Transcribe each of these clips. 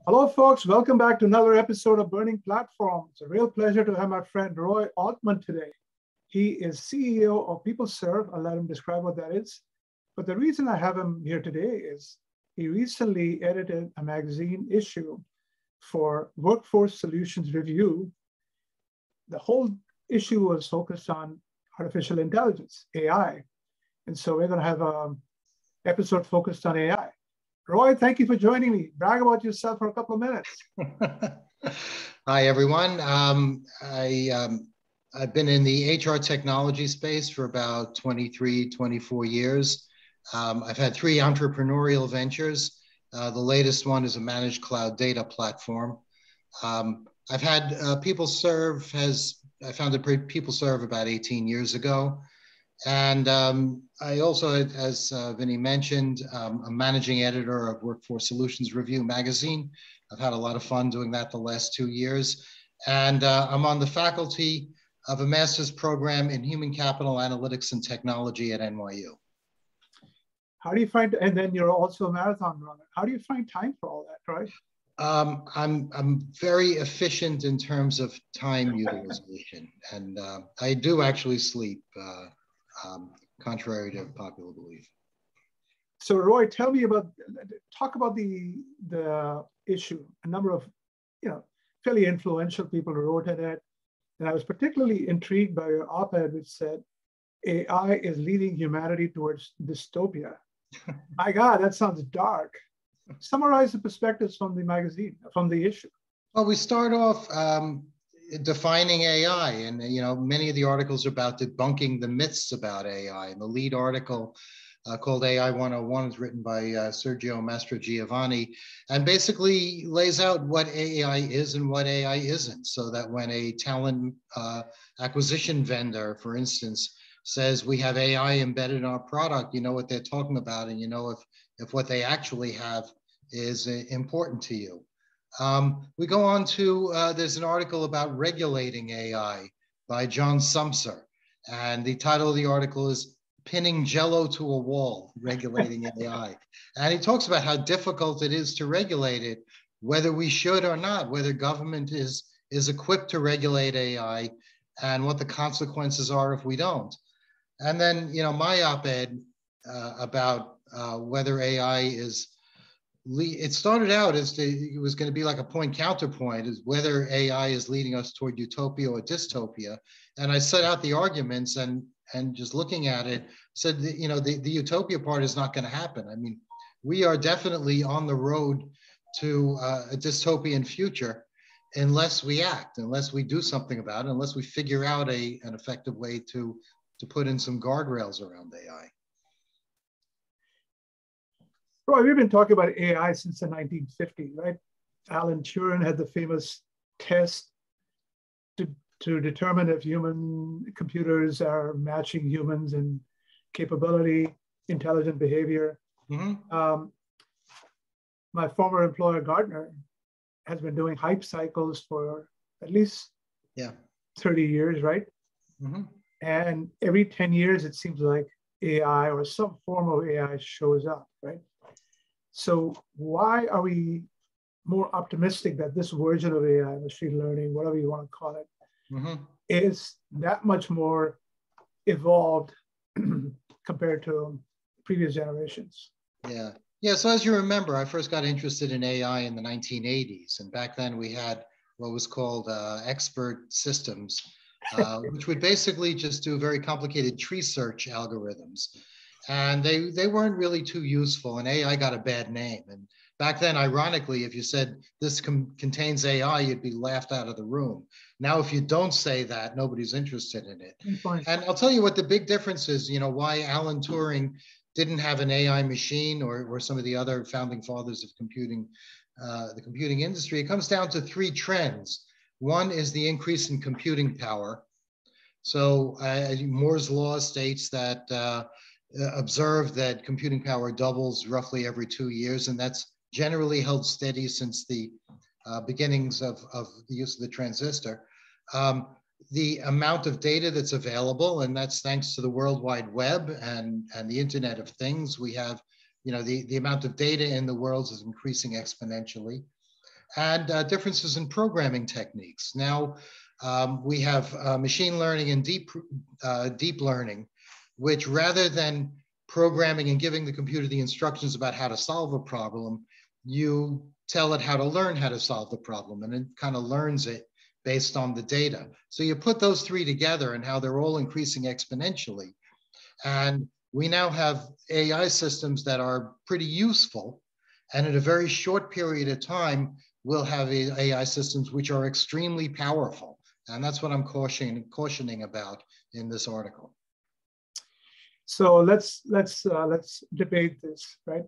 Hello, folks. Welcome back to another episode of Burning Platform. It's a real pleasure to have my friend Roy Altman today. He is CEO of PeopleServe. I'll let him describe what that is. But the reason I have him here today is he recently edited a magazine issue for Workforce Solutions Review. The whole issue was focused on artificial intelligence, AI. And so we're going to have an episode focused on AI. Roy, thank you for joining me. Brag about yourself for a couple of minutes. Hi, everyone. I've been in the HR technology space for about 23, 24 years. I've had 3 entrepreneurial ventures. The latest one is a managed cloud data platform. I've had PeopleServe I founded PeopleServe about 18 years ago. And I also, as Vinny mentioned, I'm managing editor of Workforce Solutions Review magazine. I've had a lot of fun doing that the last 2 years. And I'm on the faculty of a master's program in human capital analytics and technology at NYU. How do you find, and then you're also a marathon runner. How do you find time for all that, Roy? I'm very efficient in terms of time utilization. And I do actually sleep. Contrary to popular belief. So Roy, talk about the issue. A number of, fairly influential people wrote in it. And I was particularly intrigued by your op-ed, which said, AI is leading humanity towards dystopia. My God, that sounds dark. Summarize the perspectives from the magazine, from the issue. Well, we start off defining AI, and many of the articles are about debunking the myths about AI. And the lead article called AI 101 is written by Sergio Mastrogiovanni, and basically lays out what AI is and what AI isn't, so that when a talent acquisition vendor, for instance, says we have AI embedded in our product, you know what they're talking about, and you know if what they actually have is important to you. We go on to, there's an article about regulating AI by John Sumser. And the title of the article is Pinning Jello to a Wall, Regulating AI. And he talks about how difficult it is to regulate it, whether we should or not, whether government is equipped to regulate AI, and what the consequences are if we don't. And then, my op-ed about whether AI is, it started out as it was going to be like a point counterpoint, is whether AI is leading us toward utopia or dystopia. And I set out the arguments, and just looking at it, said that, the utopia part is not going to happen. I mean, we are definitely on the road to a dystopian future unless we act, unless we do something about it, unless we figure out an effective way to put in some guardrails around AI. Roy, we've been talking about AI since the 1950s, right? Alan Turing had the famous test to determine if human computers are matching humans in capability, intelligent behavior. Mm-hmm. My former employer, Gartner, has been doing hype cycles for at least 30 years, right? Mm-hmm. And every 10 years, it seems like AI or some form of AI shows up, right? So why are we more optimistic that this version of AI, machine learning, whatever you want to call it, mm-hmm. is that much more evolved compared to previous generations? Yeah. So as you remember, I first got interested in AI in the 1980s. And back then we had what was called expert systems, which would basically just do very complicated tree search algorithms. And they weren't really too useful, and AI got a bad name. And back then, ironically, if you said this contains AI, you'd be laughed out of the room. Now, if you don't say that, nobody's interested in it. And I'll tell you what the big difference is, why Alan Turing didn't have an AI machine, or some of the other founding fathers of computing, the computing industry. It comes down to 3 trends. One is the increase in computing power. So Moore's law states that observed that computing power doubles roughly every 2 years, and that's generally held steady since the beginnings of the use of the transistor. The amount of data that's available, and that's thanks to the World Wide Web and the Internet of Things, we have, the amount of data in the world is increasing exponentially. and differences in programming techniques. Now, we have machine learning and deep learning, which rather than programming and giving the computer the instructions about how to solve a problem, you tell it how to learn how to solve the problem, and it kind of learns it based on the data. So you put those three together and how they're all increasing exponentially. And we now have AI systems that are pretty useful. And in a very short period of time, we'll have AI systems which are extremely powerful. And that's what I'm cautioning about in this article. So let's debate this, right?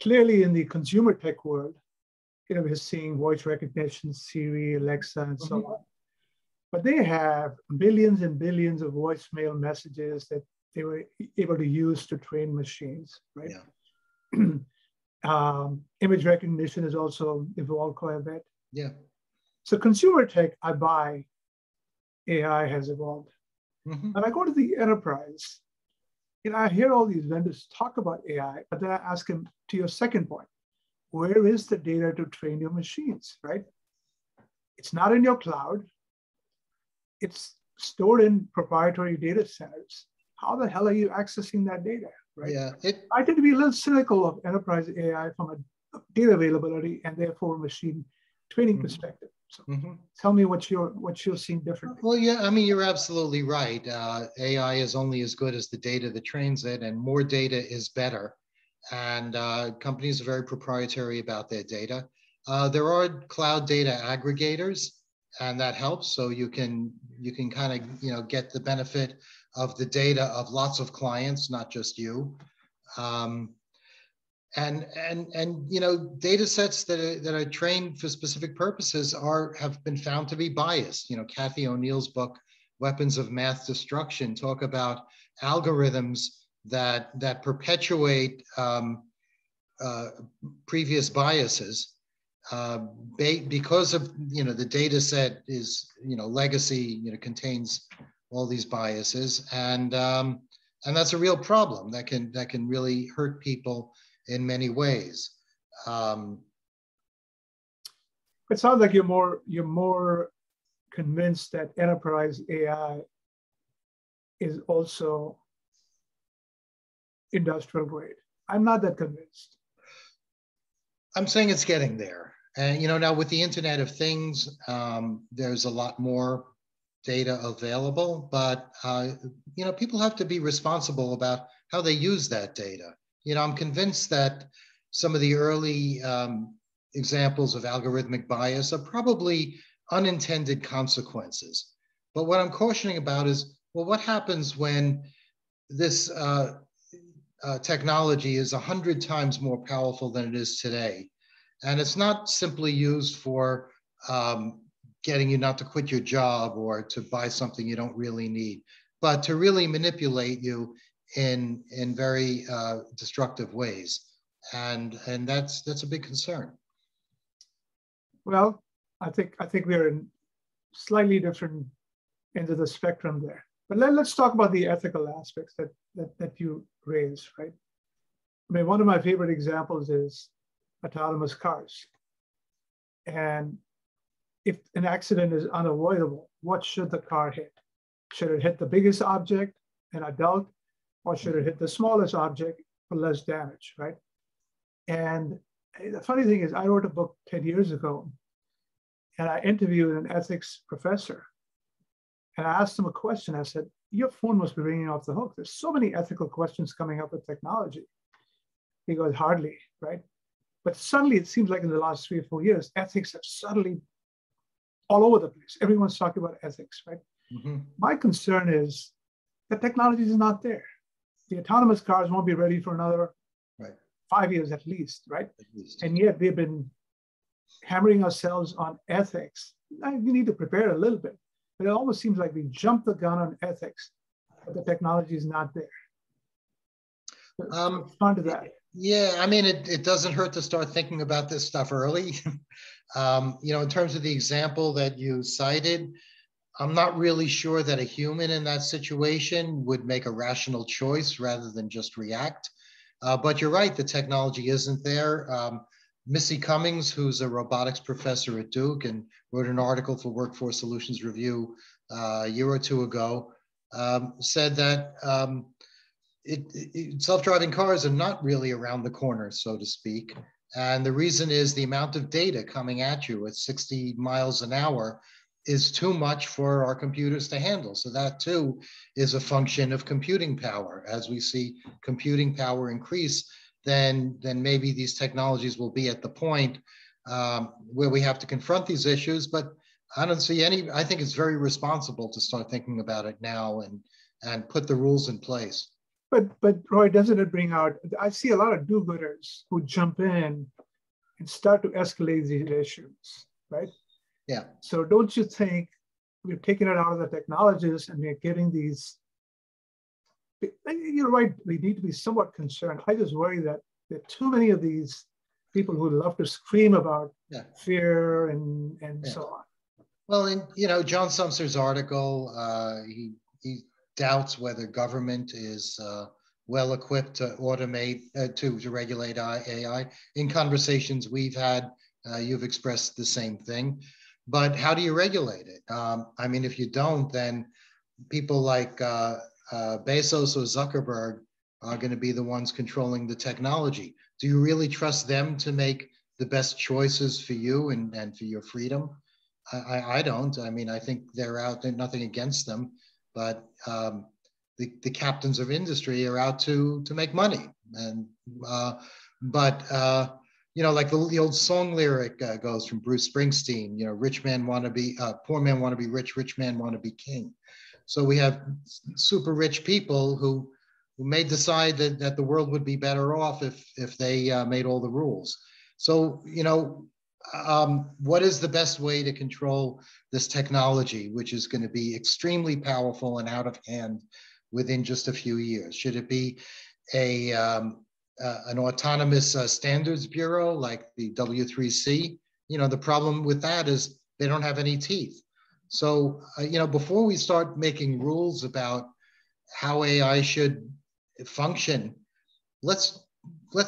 Clearly, in the consumer tech world, we're seeing voice recognition, Siri, Alexa, and so on. But they have billions and billions of voicemail messages that they were able to use to train machines, right? Yeah. Image recognition has also evolved quite a bit. Yeah. So consumer tech, I buy, AI has evolved. And I go to the enterprise, I hear all these vendors talk about AI, but then I ask them, to your second point, where is the data to train your machines, right? It's not in your cloud. It's stored in proprietary data centers. How the hell are you accessing that data, right? Yeah, I tend to be a little cynical of enterprise AI from a data availability and therefore machine training perspective. So tell me what you're seeing differently. Well, yeah, I mean, you're absolutely right. AI is only as good as the data that trains it, and more data is better. And companies are very proprietary about their data. There are cloud data aggregators, and that helps. So you can kind of get the benefit of the data of lots of clients, not just you. And data sets that are trained for specific purposes have been found to be biased. Cathy O'Neill's book, Weapons of Math Destruction, talk about algorithms that perpetuate previous biases because of the data set is legacy, contains all these biases, and that's a real problem that can really hurt people in many ways. It sounds like you're more convinced that enterprise AI is also industrial grade. I'm not that convinced. I'm saying it's getting there. And now with the Internet of Things, there's a lot more data available, but people have to be responsible about how they use that data. I'm convinced that some of the early examples of algorithmic bias are probably unintended consequences. But what I'm cautioning about is, well, what happens when this technology is 100 times more powerful than it is today? And it's not simply used for getting you not to quit your job or to buy something you don't really need, but to really manipulate you in very destructive ways, and that's a big concern. Well, I think we're in slightly different ends of the spectrum there. But let's talk about the ethical aspects that you raised, right? I mean, one of my favorite examples is autonomous cars. And if an accident is unavoidable, what should the car hit? Should it hit the biggest object, an adult? Or should it hit the smallest object for less damage, right? And the funny thing is, I wrote a book 10 years ago, and I interviewed an ethics professor. And I asked him a question. I said, your phone must be ringing off the hook. There's so many ethical questions coming up with technology. He goes, hardly, right? But suddenly, it seems like in the last 3 or 4 years, ethics have suddenly all over the place. Everyone's talking about ethics, right? My concern is the technology is not there. The autonomous cars won't be ready for another 5 years at least, right? And yet we've been hammering ourselves on ethics. We need to prepare a little bit, but it almost seems like we jumped the gun on ethics, but the technology is not there. Respond to that. Yeah, I mean, it doesn't hurt to start thinking about this stuff early. In terms of the example that you cited, I'm not really sure that a human in that situation would make a rational choice rather than just react. But you're right, the technology isn't there. Missy Cummings, who's a robotics professor at Duke and wrote an article for Workforce Solutions Review a year or two ago, said that self-driving cars are not really around the corner, so to speak. And the reason is the amount of data coming at you at 60 miles an hour is too much for our computers to handle. So that too is a function of computing power. As we see computing power increase, then maybe these technologies will be at the point where we have to confront these issues. But I don't see any, I think it's very responsible to start thinking about it now and put the rules in place. But Roy, doesn't it bring out, I see a lot of do-gooders who jump in and start to escalate these issues, right? Yeah. So don't you think we're taking it out of the technologists and we're getting these, you're right, we need to be somewhat concerned. I just worry that there are too many of these people who love to scream about fear and so on. Well, in John Sumser's article, he doubts whether government is well equipped to automate, to regulate AI. In conversations we've had, you've expressed the same thing. But how do you regulate it? I mean, if you don't, then people like Bezos or Zuckerberg are going to be the ones controlling the technology. Do you really trust them to make the best choices for you and for your freedom? I don't. I mean, I think they're out there, nothing against them, but the captains of industry are out to make money. And like the old song lyric goes from Bruce Springsteen, rich man want to be, poor man want to be rich man want to be king. So we have super rich people who may decide that the world would be better off if they made all the rules. So, what is the best way to control this technology, which is going to be extremely powerful and out of hand within just a few years? Should it be an autonomous standards bureau like the W3C? The problem with that is they don't have any teeth. So, before we start making rules about how AI should function, let's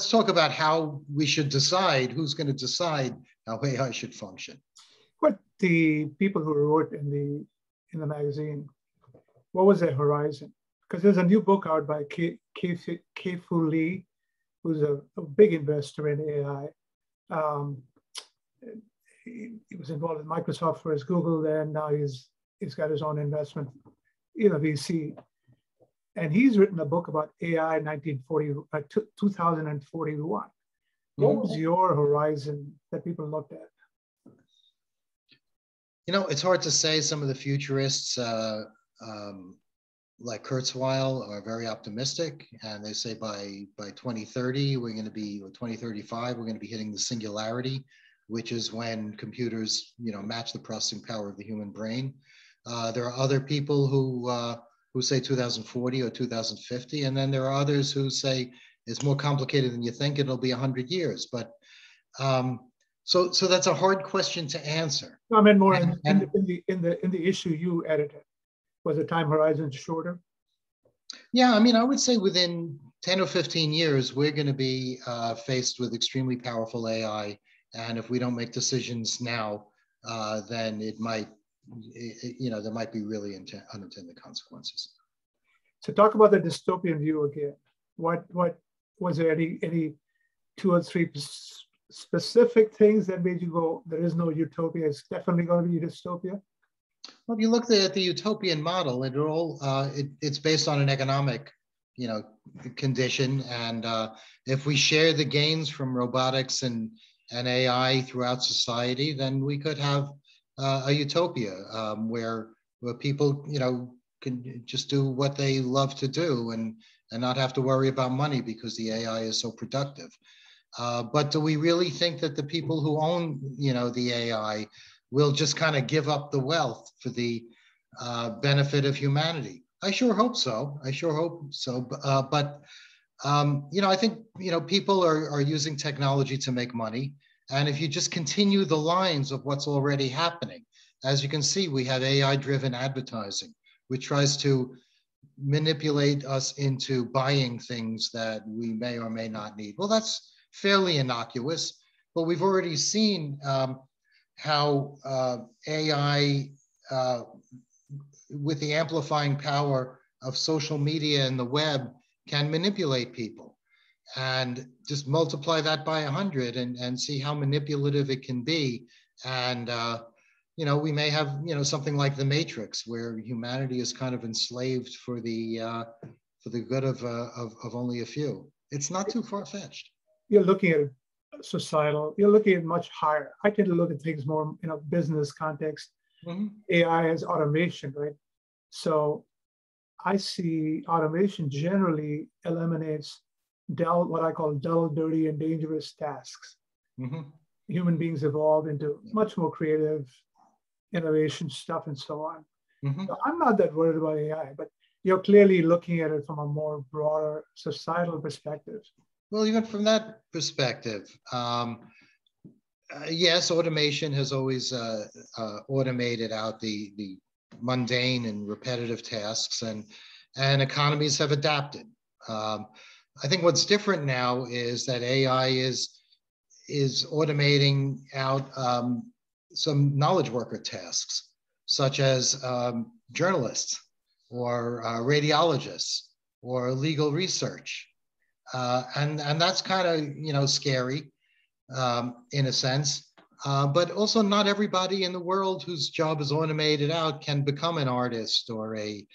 talk about how we should decide, who's going to decide how AI should function. What the people who wrote in the magazine, what was their horizon? Because there's a new book out by Kei-Fu Lee, who's a big investor in AI. He was involved in Microsoft first, Google, then now he's got his own investment, VC. And he's written a book about AI 2041. What was your horizon that people looked at? It's hard to say. Some of the futurists, like Kurzweil, are very optimistic, and they say by 2030 we're going to be, or 2035 we're going to be hitting the singularity, which is when computers, match the processing power of the human brain. There are other people who say 2040 or 2050, and then there are others who say it's more complicated than you think. It'll be 100 years, but so that's a hard question to answer. No, I meant more in the issue you edited. Was the time horizon shorter? Yeah, I mean, I would say within 10 or 15 years, we're going to be faced with extremely powerful AI, and if we don't make decisions now, then it might, there might be really unintended consequences. So talk about the dystopian view again. What was there any 2 or 3 specific things that made you go, there is no utopia, it's definitely going to be dystopia? Well, if you look at the utopian model, it's based on an economic, condition, and if we share the gains from robotics and AI throughout society, then we could have a utopia where people, can just do what they love to do and not have to worry about money because the AI is so productive. But do we really think that the people who own, the AI will just kind of give up the wealth for the benefit of humanity? I sure hope so. But I think, people are using technology to make money. And if you just continue the lines of what's already happening, as you can see, we have AI-driven advertising, which tries to manipulate us into buying things that we may or may not need. Well, that's fairly innocuous. but we've already seen how AI, with the amplifying power of social media and the web, can manipulate people. And just multiply that by 100 and see how manipulative it can be. And we may have something like the Matrix, where humanity is kind of enslaved for the good of only a few. It's not too far-fetched. You're looking at societal. You're looking at much higher. I tend to look at things more in a business context. Mm-hmm. AI as automation, right? So I see automation generally eliminates what I call dull, dirty, and dangerous tasks. Mm-hmm. Human beings evolve into much more creative, innovation stuff and so on. Mm-hmm. So I'm not that worried about AI, but you're clearly looking at it from a more broader societal perspective. Well, even from that perspective, yes, automation has always automated out the mundane and repetitive tasks, and economies have adapted. I think what's different now is that AI is automating out some knowledge worker tasks, such as journalists or radiologists or legal research, and that's kind of scary in a sense. But also, not everybody in the world whose job is automated out can become an artist or a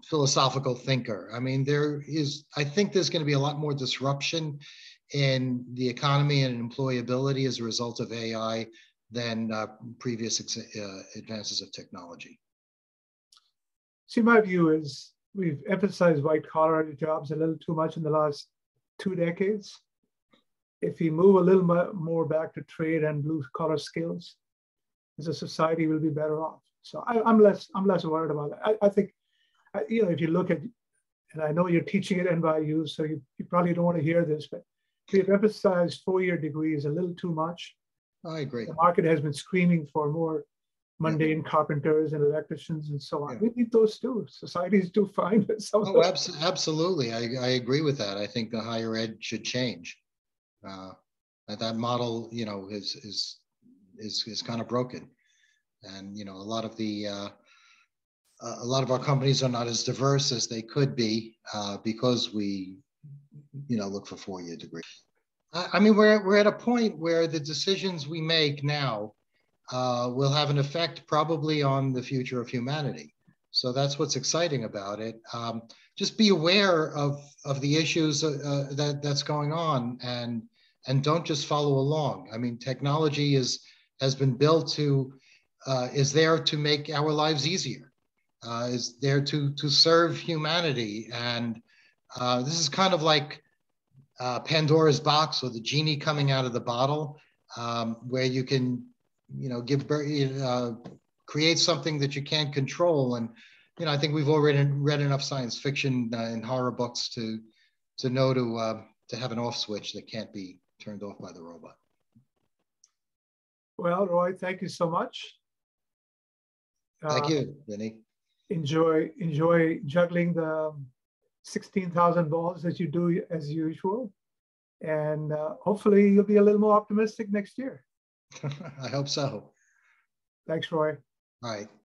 philosophical thinker. I mean, I think there's going to be a lot more disruption in the economy and employability as a result of AI than previous advances of technology. See, my view is we've emphasized white collar jobs a little too much in the last 2 decades. If we move a little more back to trade and blue collar skills, as a society, we'll be better off. So I'm less worried about that. I think, if you look at, and I know you're teaching at NYU, so you probably don't want to hear this, but we've emphasized 4-year degrees a little too much. I agree. The market has been screaming for more mundane carpenters and electricians and so on. We need those too. Societies do fine with some of those. Absolutely. I agree with that. I think the higher ed should change. That model, is kind of broken, and a lot of our companies are not as diverse as they could be because we, look for 4-year degrees. I mean, we're at a point where the decisions we make now will have an effect probably on the future of humanity. So that's what's exciting about it. Just be aware of the issues that's going on, and don't just follow along. I mean, technology has been built is there to make our lives easier, is there to serve humanity. And this is kind of like Pandora's box, or the genie coming out of the bottle, where you can, create something that you can't control. And, I think we've already read enough science fiction and horror books to know to have an off switch that can't be turned off by the robot. Well, Roy, thank you so much. Thank you, Vinny. Enjoy juggling the 16,000 balls that you do as usual. And hopefully you'll be a little more optimistic next year. I hope so. Thanks, Roy. All right.